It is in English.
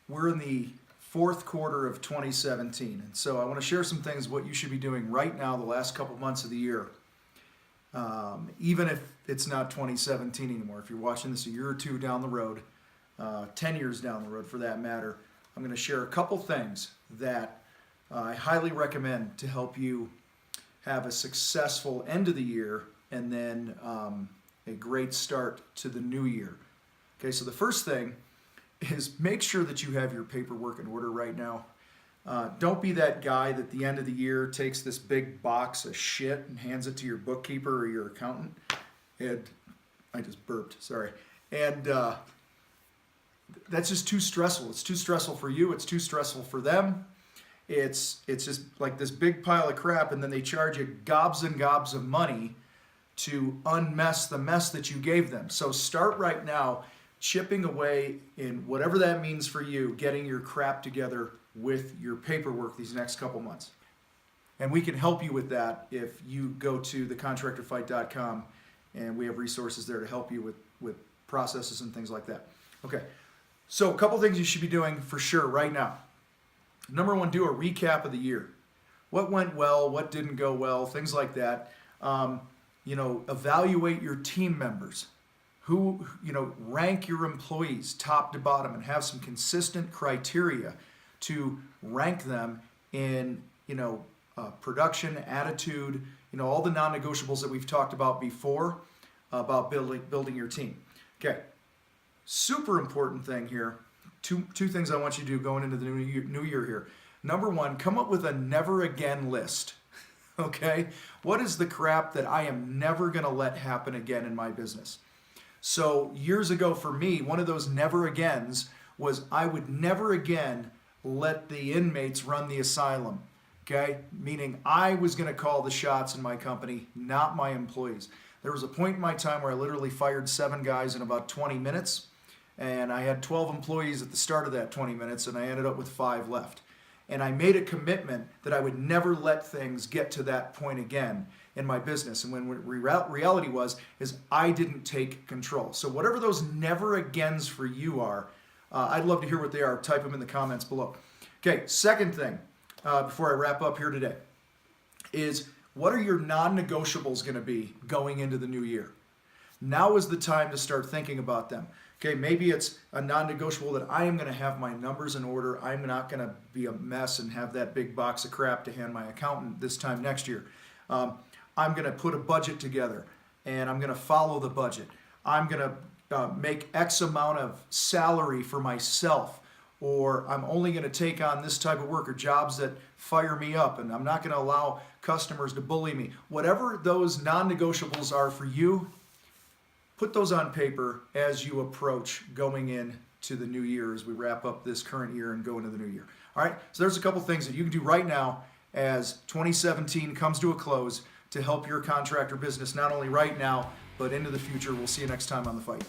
we're in the fourth quarter of 2017, and so I want to share some things what you should be doing right now, the last couple months of the year, even if it's not 2017 anymore. If you're watching this a year or two down the road, 10 years down the road for that matter, I'm going to share a couple things that I highly recommend to help you have a successful end of the year and then a great start to the new year. Okay, so the first thing is make sure that you have your paperwork in order right now. Don't be that guy that at the end of the year takes this big box of shit and hands it to your bookkeeper or your accountant. And I just burped, sorry. And that's just too stressful. It's too stressful for you. It's too stressful for them. It's just like this big pile of crap, and then they charge you gobs and gobs of money to unmess the mess that you gave them. So start right now chipping away in whatever that means for you, getting your crap together with your paperwork these next couple months. And we can help you with that if you go to thecontractorfight.com, and we have resources there to help you with processes and things like that. Okay, so a couple things you should be doing for sure right now. Number one, do a recap of the year. What went well, what didn't go well, things like that. Evaluate your team members. Rank your employees top to bottom and have some consistent criteria to rank them in, production, attitude, all the non-negotiables that we've talked about before about building your team. Okay, super important thing here. Two things I want you to do going into the new year here. Number one, come up with a never again list. Okay, what is the crap that I am never going to let happen again in my business? So years ago for me, one of those never agains was I would never again let the inmates run the asylum. Okay, meaning I was going to call the shots in my company, not my employees. There was a point in my time where I literally fired 7 guys in about 20 minutes, and I had 12 employees at the start of that 20 minutes, and I ended up with 5 left. And I made a commitment that I would never let things get to that point again in my business. And when reality is I didn't take control. So whatever those never agains for you are, I'd love to hear what they are. Type them in the comments below. Okay, second thing before I wrap up here today is what are your non-negotiables going to be going into the new year? Now is the time to start thinking about them. Okay, maybe it's a non-negotiable that I am going to have my numbers in order. I'm not going to be a mess and have that big box of crap to hand my accountant this time next year. I'm going to put a budget together, and I'm going to follow the budget. I'm going to make X amount of salary for myself, or I'm only going to take on this type of work or jobs that fire me up, and I'm not going to allow customers to bully me. Whatever those non-negotiables are for you, put those on paper as you approach going into the new year as we wrap up this current year and go into the new year. All right, so there's a couple things that you can do right now as 2017 comes to a close to help your contractor business, not only right now, but into the future. We'll see you next time on The Fight.